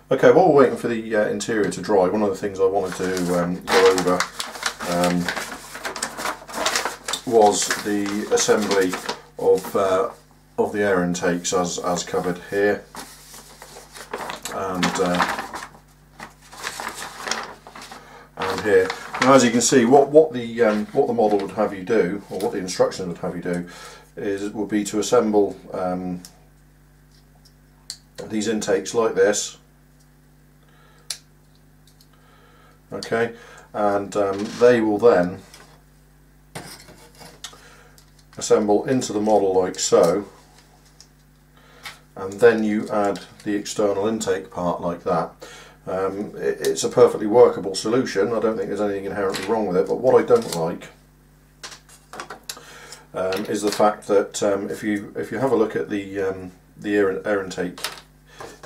Okay, while we're waiting for the interior to dry, one of the things I wanted to go over was the assembly of the air intakes as covered here, and here. Now, as you can see, what the model would have you do, or what the instructions would have you do, would be to assemble these intakes like this. Okay, and they will then assemble into the model like so, and then you add the external intake part like that. It's a perfectly workable solution. I don't think there's anything inherently wrong with it, but what I don't like is the fact that if you have a look at the air intake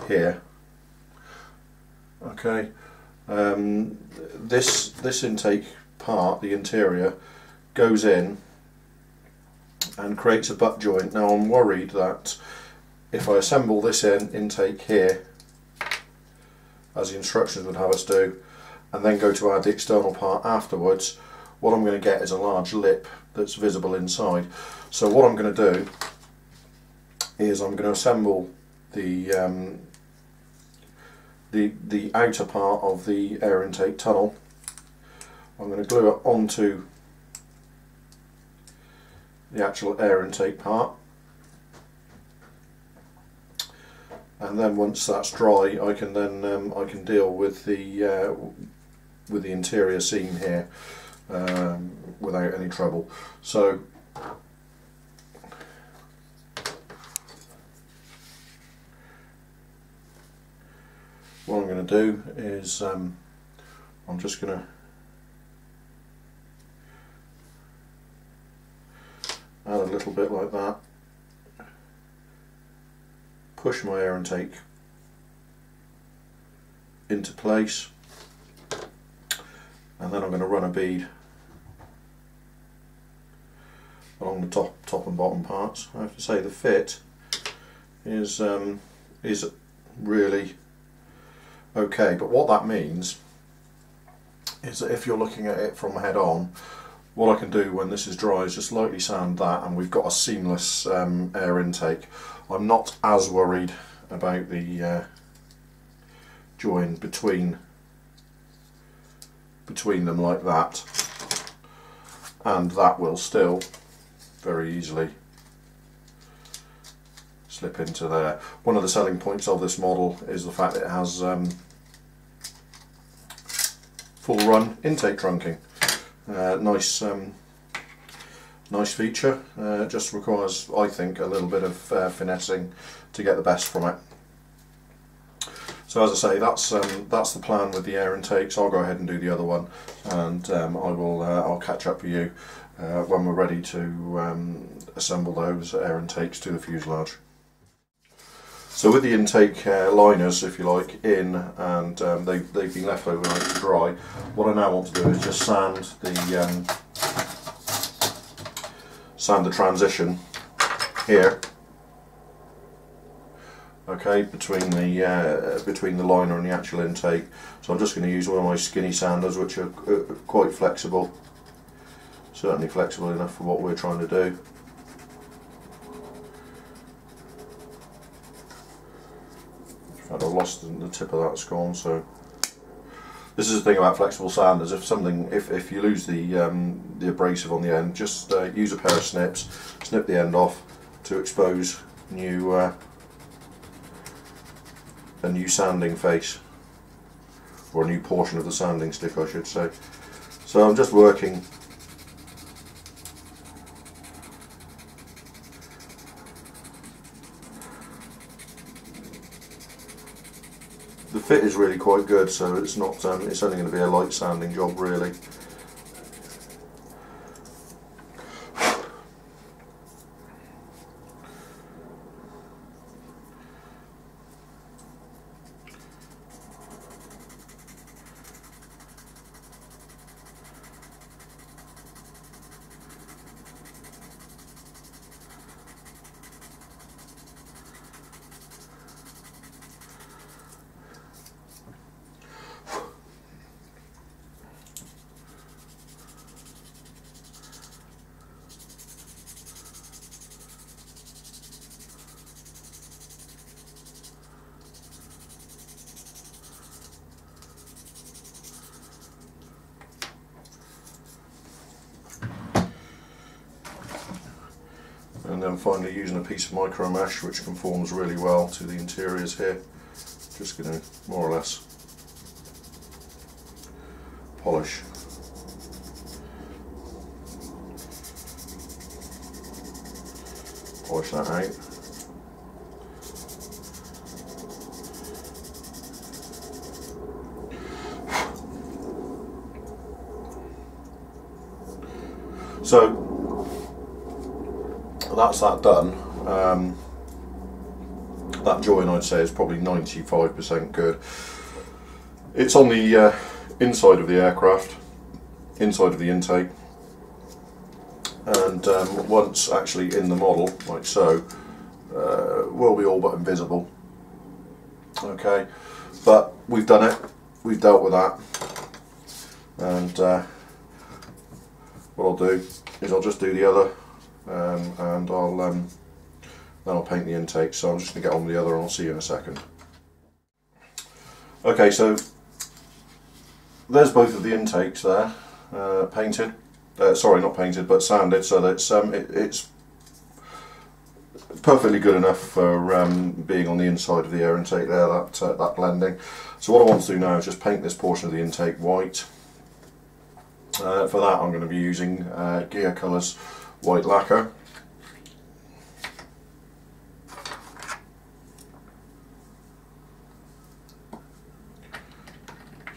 here, okay, this intake part, the interior, goes in and creates a butt joint. Now I'm worried that if I assemble this intake here, as the instructions would have us do, and then go to add the external part afterwards, what I'm going to get is a large lip that's visible inside. So what I'm going to do is I'm going to assemble the outer part of the air intake tunnel. I'm going to glue it onto the actual air intake part, and then once that's dry, I can then I can deal with the interior seam here without any trouble. So what I'm going to do is I'm just going to add a little bit like that, push my air intake into place, and then I'm going to run a bead along the top and bottom parts. I have to say the fit is really okay, but what that means is that if you're looking at it from head on, what I can do when this is dry is just lightly sand that, and we've got a seamless air intake. I'm not as worried about the join between them like that, and that will still very easily slip into there. One of the selling points of this model is the fact that it has full run intake trunking. Nice feature. Just requires, I think, a little bit of finessing to get the best from it. So as I say, that's the plan with the air intakes. I'll go ahead and do the other one, and I'll catch up with you when we're ready to assemble those air intakes to the fuselage. So with the intake liners, if you like, in, and they've been left overnight to dry, what I now want to do is just sand the transition here, okay, between the liner and the actual intake. So I'm just going to use one of my skinny sanders, which are quite flexible, certainly flexible enough for what we're trying to do. I've lost the tip of that, it's gone. So this is the thing about flexible sanders. If you lose the abrasive on the end, just use a pair of snips, snip the end off to expose a new sanding face, or a new portion of the sanding stick, I should say. So I'm just working the fit is really quite good, so it's not it's only going to be a light sanding job really. then finally using a piece of micro mesh which conforms really well to the interiors here. Just going to more or less polish. Polish that out. So that's that done. That join, I'd say, is probably 95% good. It's on the inside of the aircraft, inside of the intake, and once actually in the model, like so, will be all but invisible. Okay, but we've done it, we've dealt with that, and what I'll do is I'll just do the other, and then I'll paint the intake. So I'm just going to get on with the other and I'll see you in a second. Okay, so there's both of the intakes there, painted. Sorry, not painted, but sanded, so that it's perfectly good enough for being on the inside of the air intake there, that blending. So what I want to do now is just paint this portion of the intake white. For that I'm going to be using Gear Colours white lacquer.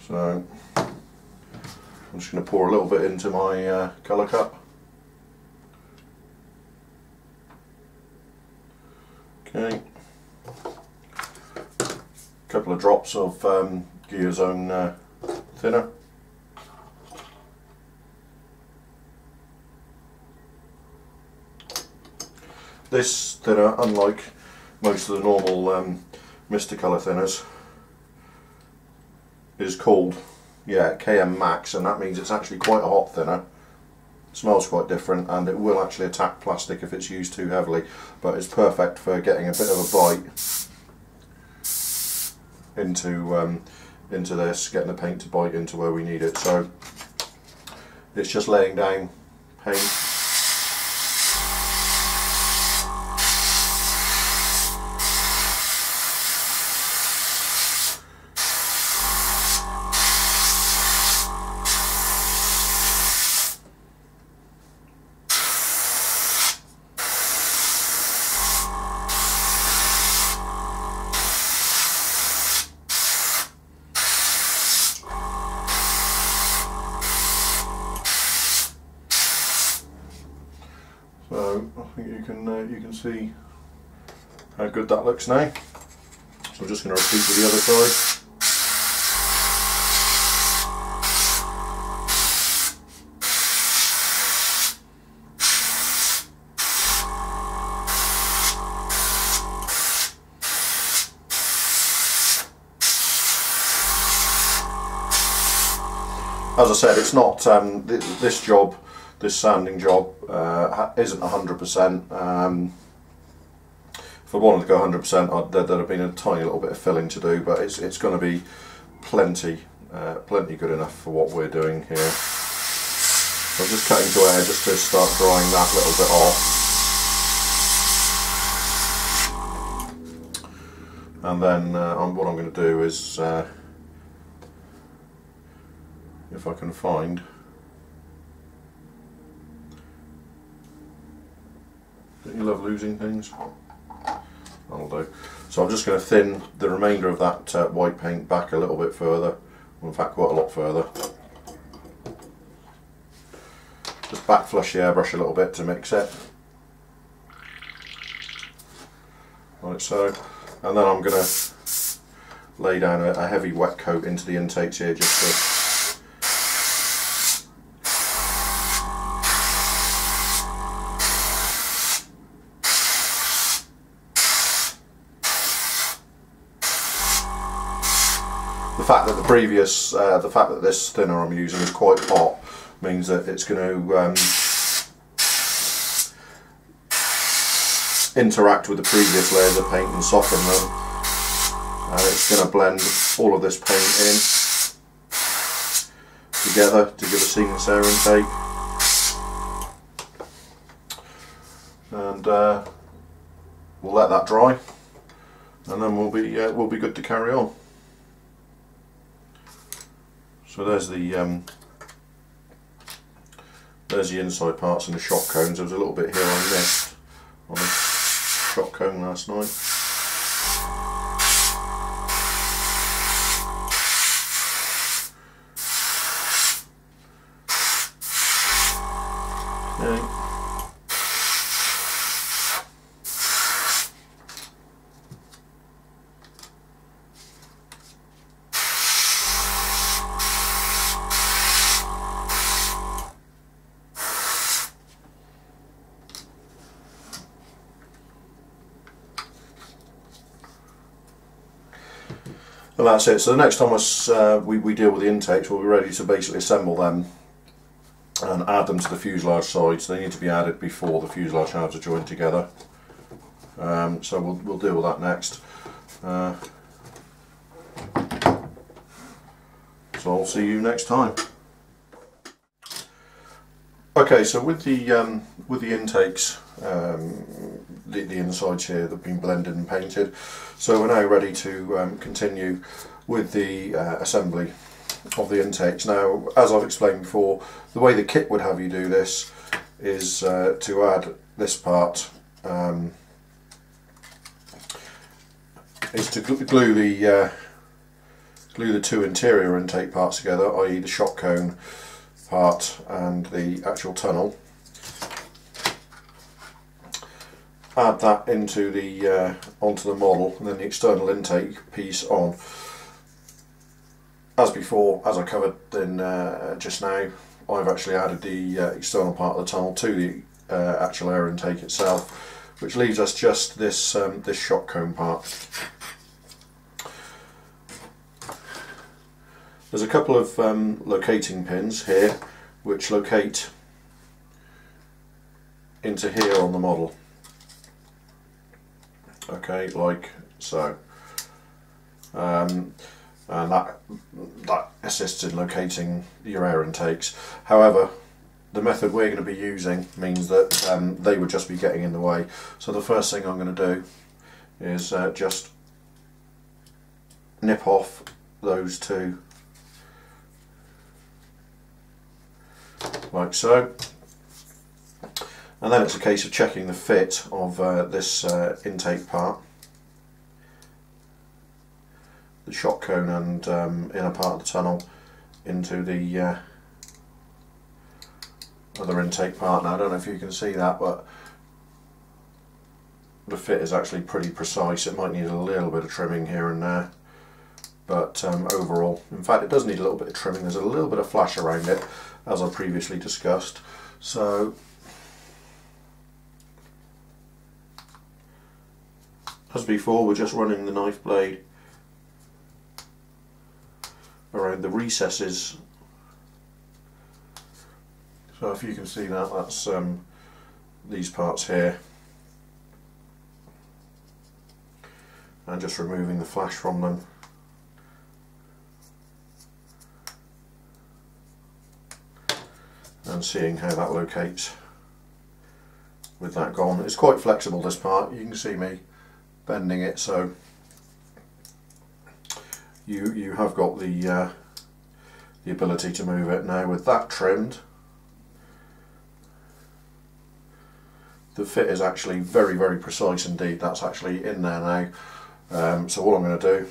So I'm just going to pour a little bit into my colour cup. Okay, a couple of drops of Gear's own thinner. This thinner, unlike most of the normal Mr. Colour thinners, is called KM Max, and that means it's actually quite a hot thinner. It smells quite different, and it will actually attack plastic if it's used too heavily, but it's perfect for getting a bit of a bite into this, getting the paint to bite into where we need it. So it's just laying down paint. So I think you can see how good that looks now. So I'm just going to repeat with the other side. As I said, it's not this sanding job isn't 100%. If I wanted to go 100%, there'd have been a tiny little bit of filling to do, but it's going to be plenty good enough for what we're doing here. So I'm just cutting to air just to start drying that little bit off. And then what I'm going to do is, if I can find, don't you love losing things? That'll do. So I'm just going to thin the remainder of that white paint back a little bit further, well, in fact quite a lot further. Just back flush the airbrush a little bit to mix it, like so. And then I'm going to lay down a heavy wet coat into the intakes here, just to the fact that this thinner I'm using is quite hot means that it's going to interact with the previous layers of paint and soften them, and it's going to blend all of this paint in together to give a seamless air intake. And we'll let that dry, and then we'll be good to carry on. So there's the inside parts and the shock cones. There was a little bit here I missed on the shock cone last night. Okay. And that's it. So the next time we deal with the intakes, we'll be ready to basically assemble them and add them to the fuselage sides. They need to be added before the fuselage halves are joined together. So we'll deal with that next. So I'll see you next time. Okay, so with the intakes, the insides here that have been blended and painted, so we're now ready to continue with the assembly of the intakes. Now, as I've explained before, the way the kit would have you do this is to add this part, is to glue the two interior intake parts together, i.e. the shock cone part and the actual tunnel. Add that into the onto the model, and then the external intake piece on. As before, as I covered in just now, I've actually added the external part of the tunnel to the actual air intake itself, which leaves us just this this shock cone part. There's a couple of locating pins here which locate into here on the model. Okay, like so. And that assists in locating your air intakes. However, the method we're going to be using means that they would just be getting in the way. So the first thing I'm going to do is just nip off those two, like so, and then it's a case of checking the fit of this intake part, the shock cone and inner part of the tunnel, into the other intake part. Now I don't know if you can see that, but the fit is actually pretty precise. It might need a little bit of trimming here and there, but overall, in fact it does need a little bit of trimming. There's a little bit of flash around it, as I previously discussed. So as before, we're just running the knife blade around the recesses. So if you can see that, that's these parts here, and just removing the flash from them. And seeing how that locates with that gone. It's quite flexible, this part. You can see me bending it, so you have got the ability to move it. Now with that trimmed, the fit is actually very, very precise indeed. That's actually in there now. So what I'm going to do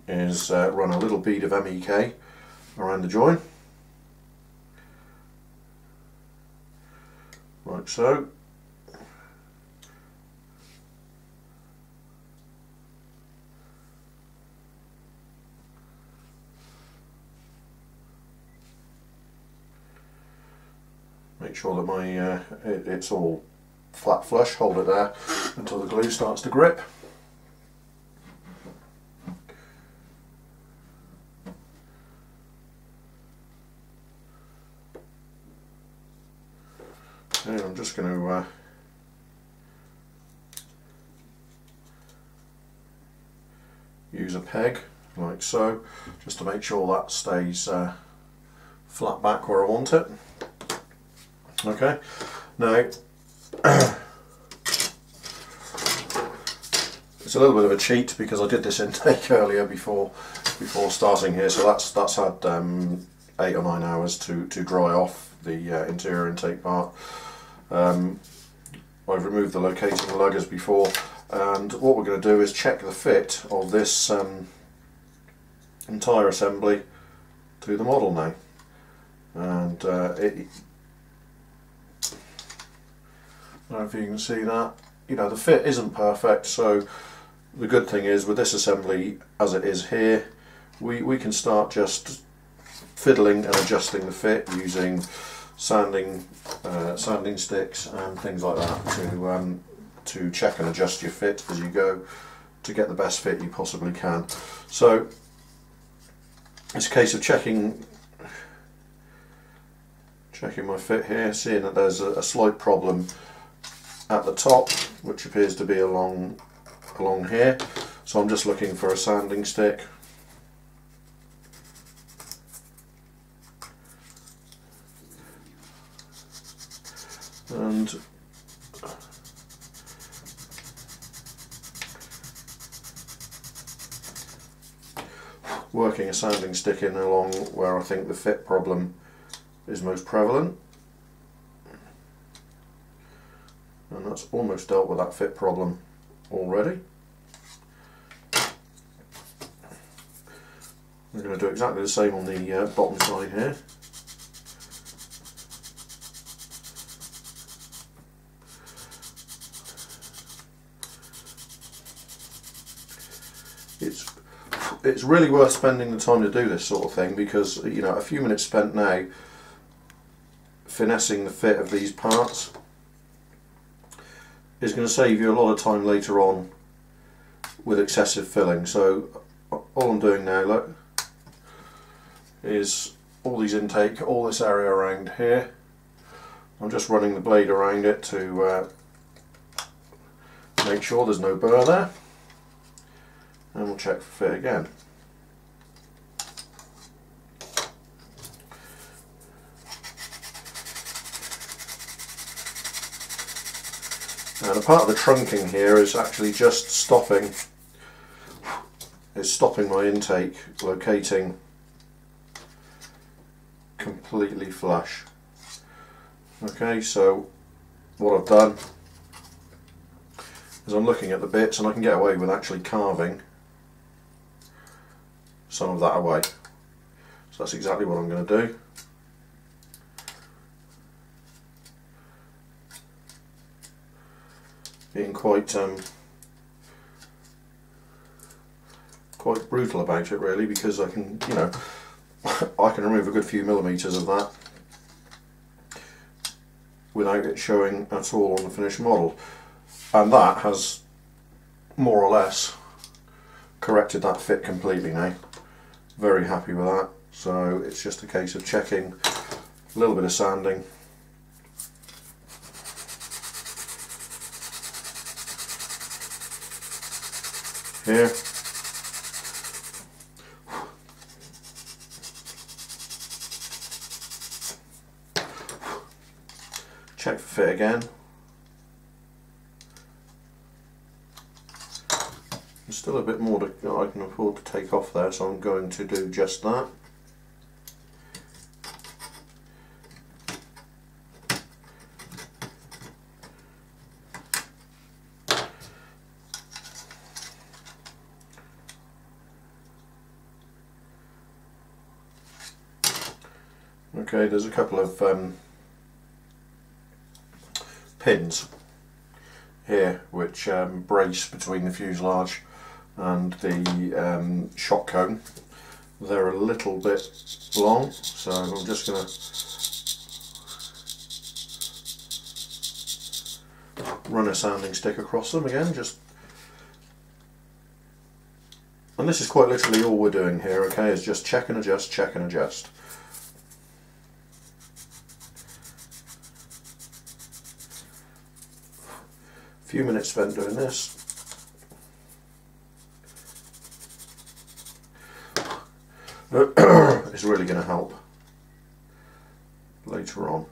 is run a little bead of MEK around the join, like so. Make sure that my it's all flat flush. Hold it there until the glue starts to grip. And I'm just going to use a peg like so, just to make sure that stays flat back where I want it. Okay, now It's a little bit of a cheat because I did this intake earlier before starting here, so that's had 8 or 9 hours to dry off the interior intake part. I've removed the locating lug as before, and what we're going to do is check the fit of this entire assembly to the model now. And I don't know if you can see that. You know, the fit isn't perfect, so the good thing is with this assembly as it is here, we can start just fiddling and adjusting the fit using sanding sticks and things like that to check and adjust your fit as you go to get the best fit you possibly can. So it's a case of checking my fit here, seeing that there's a slight problem at the top, which appears to be along here. So I'm just looking for a sanding stick. And working a sanding stick in along where I think the fit problem is most prevalent, and that's almost dealt with that fit problem already. We're going to do exactly the same on the bottom side here. It's really worth spending the time to do this sort of thing, because you know, a few minutes spent now finessing the fit of these parts is going to save you a lot of time later on with excessive filling. So all I'm doing now, look, is all these intake, all this area around here, I'm just running the blade around it to make sure there's no burr there, and we'll check for fit again. Now the part of the trunking here is actually just stopping my intake locating completely flush. Okay, so what I've done is I'm looking at the bits, and I can get away with actually carving some of that away. So that's exactly what I'm going to do. Being quite brutal about it, really, because I can, you know, I can remove a good few millimeters of that without it showing at all on the finished model, and that has more or less corrected that fit completely now. Very happy with that. So it's just a case of checking, a little bit of sanding, here, check for fit again. There's still a bit more I can afford to take off there, so I'm going to do just that. Okay, there's a couple of pins here which brace between the fuselage and the shock cone. They're a little bit long, so I'm just going to run a sanding stick across them again, and this is quite literally all we're doing here, okay, is just check and adjust, check and adjust. Few minutes spent doing this. It's really going to help later on.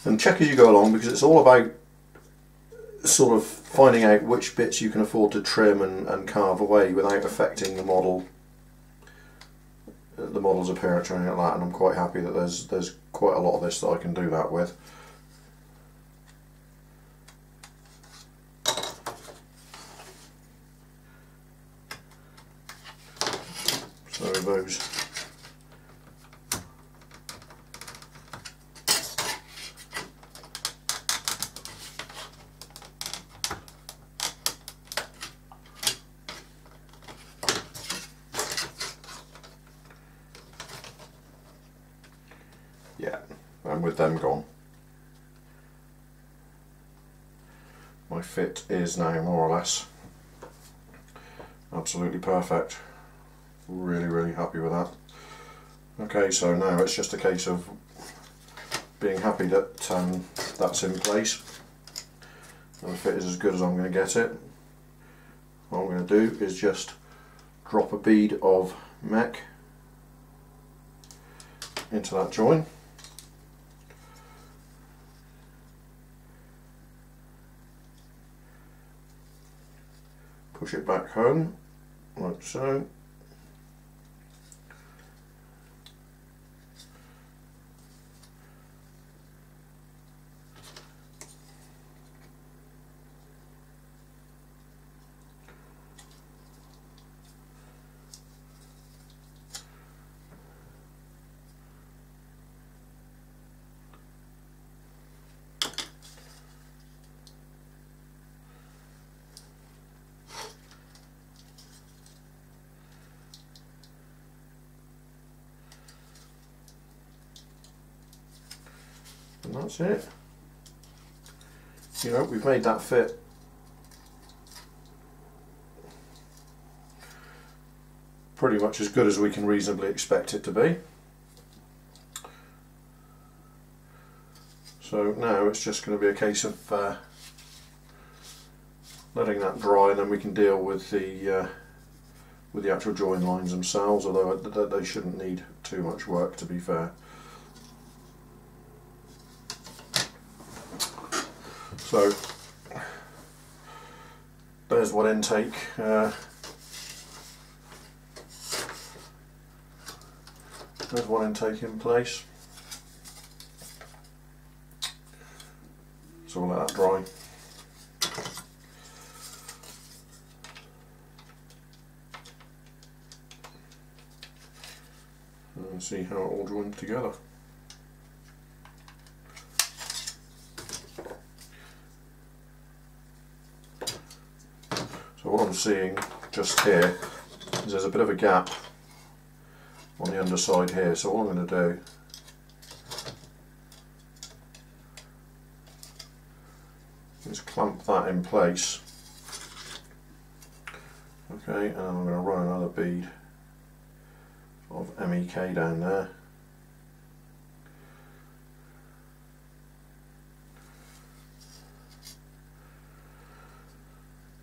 And check as you go along, because it's all about sort of finding out which bits you can afford to trim and carve away without affecting the model's appearance or anything like that. And I'm quite happy that there's quite a lot of this that I can do that with. So those yeah, and with them gone, my fit is now more or less absolutely perfect. Really happy with that. Okay, so now it's just a case of being happy that that's in place and the fit is as good as I'm going to get it. What I'm going to do is just drop a bead of mech into that join. Push it back home, like so. And that's it. You know, we've made that fit pretty much as good as we can reasonably expect it to be. So now it's just going to be a case of letting that dry, and then we can deal with the actual join lines themselves, although they shouldn't need too much work, to be fair. So there's one intake. There's one intake in place. So we'll let that dry. And see how it all joins together. So what I'm seeing just here is there's a bit of a gap on the underside here, so what I'm going to do is clamp that in place. Okay, and I'm going to run another bead of MEK down there.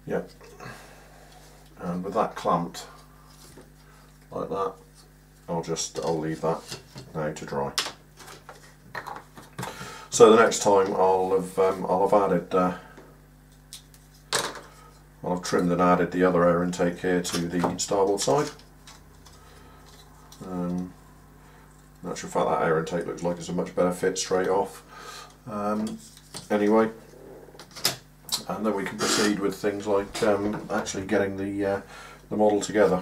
Yep, and with that clamped like that, I'll leave that now to dry. So the next time I'll have trimmed and added the other air intake here to the starboard side. In actual fact, that air intake looks like it's a much better fit straight off. Anyway, and then we can proceed with things like actually getting the model together.